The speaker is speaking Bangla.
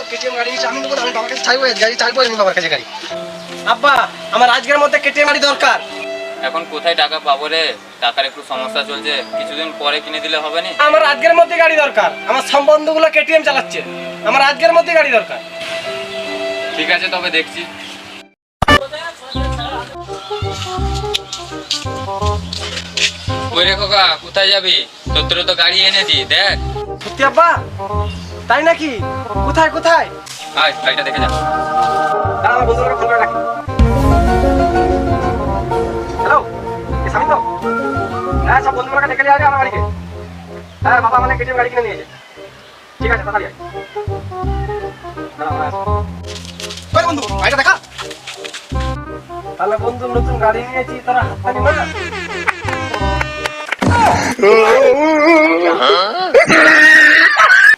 সব কেটিএম গাড়ি নিয়েছি, আমি নেবো না, আমি বাবার কাছে চাইবো গাড়ি, চাইবো আমি বাবার কাছে গাড়ি। আব্বা আমার আজকের মধ্যে কেটিএম গাড়ি দরকার। এখন কোথায় টাকা পাবো রে? টাকার একটু সমস্যা চলছে, কিছুদিন পরে কিনে দিলে হবে না? আমার আজকের মধ্যে গাড়ি দরকার, আমার সম্বন্ধগুলো কেটিএম চালাচ্ছে, আমার আজকের মধ্যে গাড়ি দরকার। ঠিক আছে তবে দেখছি। ওই রে খোকা, কোথায় যাবি? তোর তো গাড়ি এনেছি, দেখ। সত্যি আব্বা? তাই নাকি? কোথায় কোথায়? আয় গাড়িটা দেখে যা। দাঁড়া, আমার বন্ধুকে ফোন করে রাখি। হ্যালো, এ স্বামী তো? হ্যাঁ, সব বন্ধুগুলোকে ডেকে নিয়ে আসবে আমার বাড়িতে। হ্যাঁ, বাবা আমাদের কেটিএম গাড়ি কিনে নিয়েছে। ঠিক আছে, তাড়াতাড়ি আয়। ওই বন্ধু, গাড়িটা দেখা। তাহলে বন্ধু নতুন গাড়ি নিয়েছি, তারা হাততালি মার।